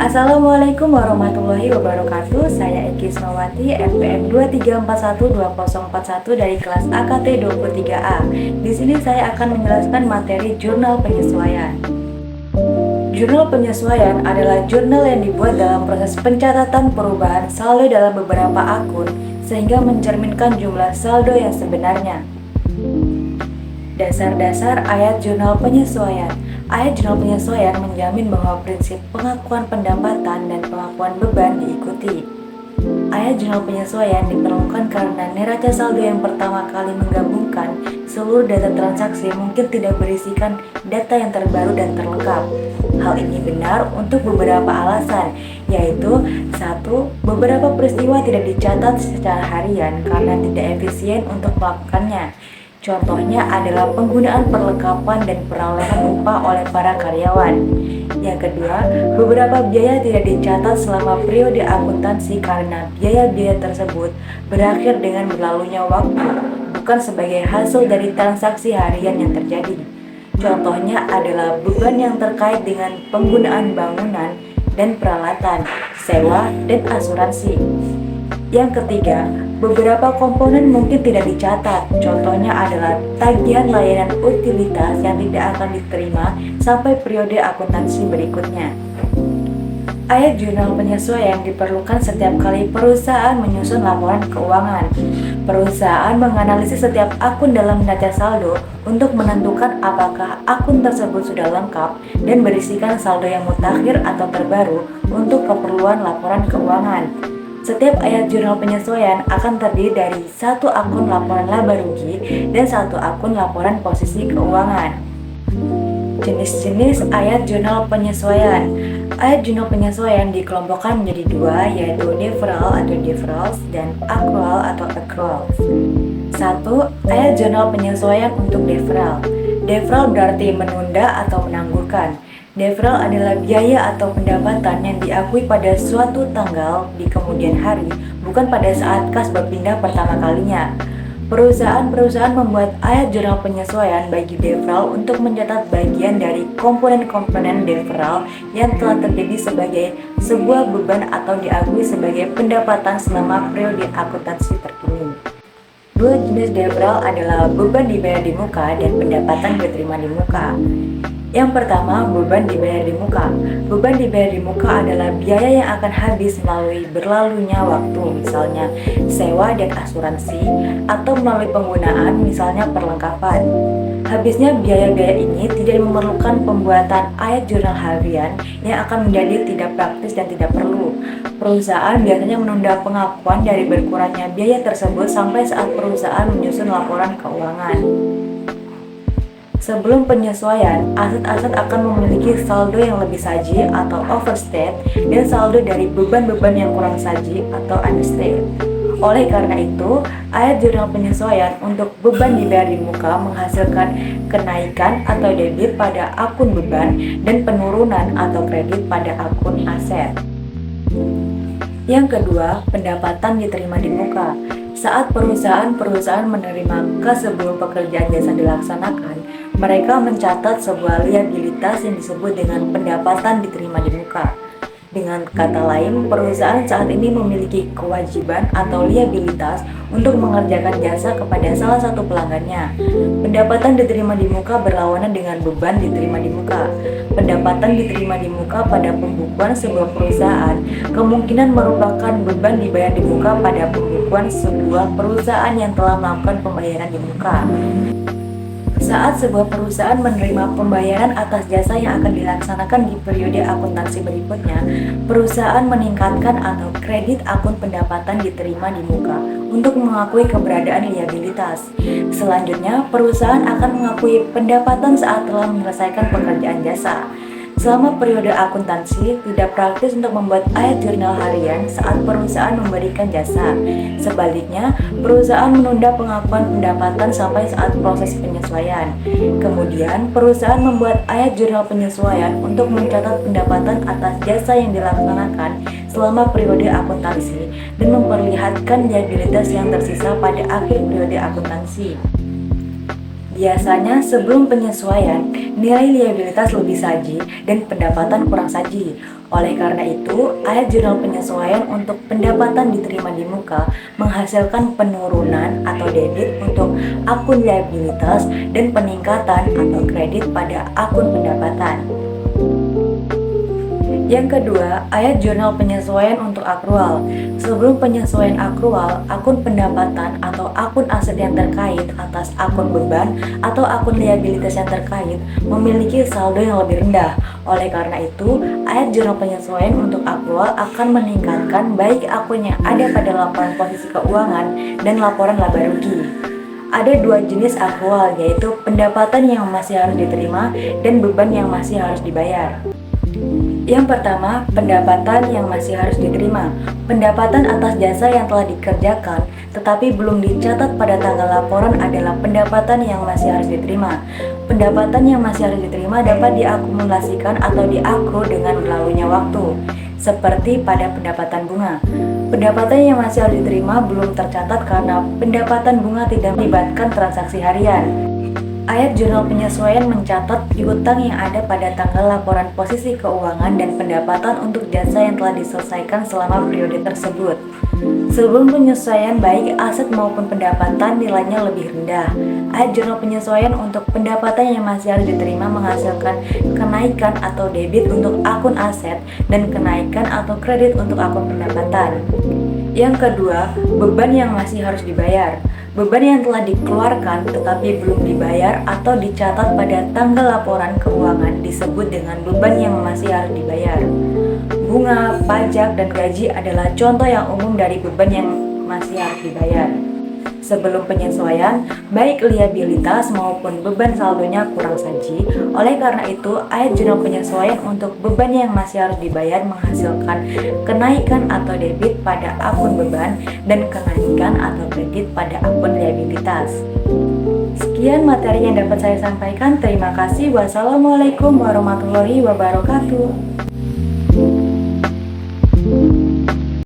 Assalamualaikum warahmatullahi wabarakatuh. Saya Eki Ismawati, NPM 23412041 dari kelas AKT 23A. Di sini saya akan menjelaskan materi jurnal penyesuaian. Jurnal penyesuaian adalah jurnal yang dibuat dalam proses pencatatan perubahan saldo dalam beberapa akun sehingga mencerminkan jumlah saldo yang sebenarnya. Dasar-dasar ayat jurnal penyesuaian. Ayat jurnal penyesuaian menjamin bahwa prinsip pengakuan pendapatan dan pengakuan beban diikuti. Ayat jurnal penyesuaian diperlukan karena neraca saldo yang pertama kali menggabungkan seluruh data transaksi mungkin tidak berisikan data yang terbaru dan terlengkap. Hal ini benar untuk beberapa alasan, yaitu 1. Beberapa peristiwa tidak dicatat secara harian karena tidak efisien untuk melakukannya. Contohnya adalah penggunaan perlengkapan dan perolehan upah oleh para karyawan. Yang kedua, beberapa biaya tidak dicatat selama periode akuntansi karena biaya-biaya tersebut berakhir dengan berlalunya waktu, bukan sebagai hasil dari transaksi harian yang terjadi. Contohnya adalah beban yang terkait dengan penggunaan bangunan dan peralatan, sewa, dan asuransi. Yang ketiga, beberapa komponen mungkin tidak dicatat. Contohnya adalah tagihan layanan utilitas yang tidak akan diterima sampai periode akuntansi berikutnya. Ayat jurnal penyesuaian diperlukan setiap kali perusahaan menyusun laporan keuangan. Perusahaan menganalisis setiap akun dalam neraca saldo untuk menentukan apakah akun tersebut sudah lengkap dan berisikan saldo yang mutakhir atau terbaru untuk keperluan laporan keuangan. Setiap ayat jurnal penyesuaian akan terdiri dari satu akun laporan laba rugi dan satu akun laporan posisi keuangan. Jenis-jenis ayat jurnal penyesuaian. Ayat jurnal penyesuaian dikelompokkan menjadi dua, yaitu deferral atau deferrals dan accrual atau accruals. 1. Ayat jurnal penyesuaian untuk deferral. Deferral berarti menunda atau menangguhkan. Deferral adalah biaya atau pendapatan yang diakui pada suatu tanggal di kemudian hari, bukan pada saat kas berpindah pertama kalinya. Perusahaan-perusahaan membuat ayat jurnal penyesuaian bagi deferral untuk mencatat bagian dari komponen-komponen deferral yang telah terjadi sebagai sebuah beban atau diakui sebagai pendapatan selama periode akuntansi terkini. Dua jenis deferral adalah beban dibayar di muka dan pendapatan diterima di muka. Yang pertama, beban dibayar di muka. Beban dibayar di muka adalah biaya yang akan habis melalui berlalunya waktu, misalnya sewa dan asuransi, atau melalui penggunaan, misalnya perlengkapan. Habisnya biaya-biaya ini tidak memerlukan pembuatan ayat jurnal harian yang akan menjadi tidak praktis dan tidak perlu. Perusahaan biasanya menunda pengakuan dari berkurangnya biaya tersebut sampai saat perusahaan menyusun laporan keuangan. Sebelum penyesuaian, aset-aset akan memiliki saldo yang lebih saji atau overstate dan saldo dari beban-beban yang kurang saji atau understate. Oleh karena itu, ayat jurnal penyesuaian untuk beban dibayar di muka menghasilkan kenaikan atau debit pada akun beban dan penurunan atau kredit pada akun aset. Yang kedua, pendapatan diterima di muka. Saat perusahaan menerima kas sebelum pekerjaan jasa dilaksanakan, mereka mencatat sebuah liabilitas yang disebut dengan pendapatan diterima di muka. Dengan kata lain, perusahaan saat ini memiliki kewajiban atau liabilitas untuk mengerjakan jasa kepada salah satu pelanggannya. Pendapatan diterima di muka berlawanan dengan beban diterima di muka. Pendapatan diterima di muka pada pembukuan sebuah perusahaan kemungkinan merupakan beban dibayar di muka pada pembukuan sebuah perusahaan yang telah melakukan pembayaran di muka. Saat sebuah perusahaan menerima pembayaran atas jasa yang akan dilaksanakan di periode akuntansi berikutnya, perusahaan meningkatkan atau kredit akun pendapatan diterima di muka untuk mengakui keberadaan liabilitas. Selanjutnya, perusahaan akan mengakui pendapatan saat telah menyelesaikan pekerjaan jasa. Selama periode akuntansi, tidak praktis untuk membuat ayat jurnal harian saat perusahaan memberikan jasa. Sebaliknya, perusahaan menunda pengakuan pendapatan sampai saat proses penyesuaian. Kemudian, perusahaan membuat ayat jurnal penyesuaian untuk mencatat pendapatan atas jasa yang dilaksanakan selama periode akuntansi dan memperlihatkan liabilitas yang tersisa pada akhir periode akuntansi. Biasanya sebelum penyesuaian, nilai liabilitas lebih saji dan pendapatan kurang saji. Oleh karena itu, ayat jurnal penyesuaian untuk pendapatan diterima di muka menghasilkan penurunan atau debit untuk akun liabilitas dan peningkatan atau kredit pada akun pendapatan. Yang kedua, ayat jurnal penyesuaian untuk akrual. Sebelum penyesuaian akrual, akun pendapatan atau akun aset yang terkait atas akun beban atau akun liabilitas yang terkait memiliki saldo yang lebih rendah. Oleh karena itu, ayat jurnal penyesuaian untuk akrual akan meningkatkan baik akun yang ada pada laporan posisi keuangan dan laporan laba rugi. Ada dua jenis akrual, yaitu pendapatan yang masih harus diterima dan beban yang masih harus dibayar. Yang pertama, pendapatan yang masih harus diterima. Pendapatan atas jasa yang telah dikerjakan tetapi belum dicatat pada tanggal laporan adalah pendapatan yang masih harus diterima. Pendapatan yang masih harus diterima dapat diakumulasikan atau diakru dengan berlalunya waktu, seperti pada pendapatan bunga. Pendapatan yang masih harus diterima belum tercatat karena pendapatan bunga tidak melibatkan transaksi harian. Ayat jurnal penyesuaian mencatat piutang yang ada pada tanggal laporan posisi keuangan dan pendapatan untuk jasa yang telah diselesaikan selama periode tersebut. Sebelum penyesuaian baik aset maupun pendapatan nilainya lebih rendah. Ayat jurnal penyesuaian untuk pendapatan yang masih harus diterima menghasilkan kenaikan atau debit untuk akun aset dan kenaikan atau kredit untuk akun pendapatan. Yang kedua, beban yang masih harus dibayar. Beban yang telah dikeluarkan tetapi belum dibayar atau dicatat pada tanggal laporan keuangan disebut dengan beban yang masih harus dibayar. Bunga, pajak, dan gaji adalah contoh yang umum dari beban yang masih harus dibayar. Sebelum penyesuaian, baik liabilitas maupun beban saldonya kurang saji. Oleh karena itu, ayat jurnal penyesuaian untuk beban yang masih harus dibayar menghasilkan kenaikan atau debit pada akun beban dan kenaikan atau kredit pada akun liabilitas. Sekian materi yang dapat saya sampaikan. Terima kasih. Wassalamualaikum warahmatullahi wabarakatuh.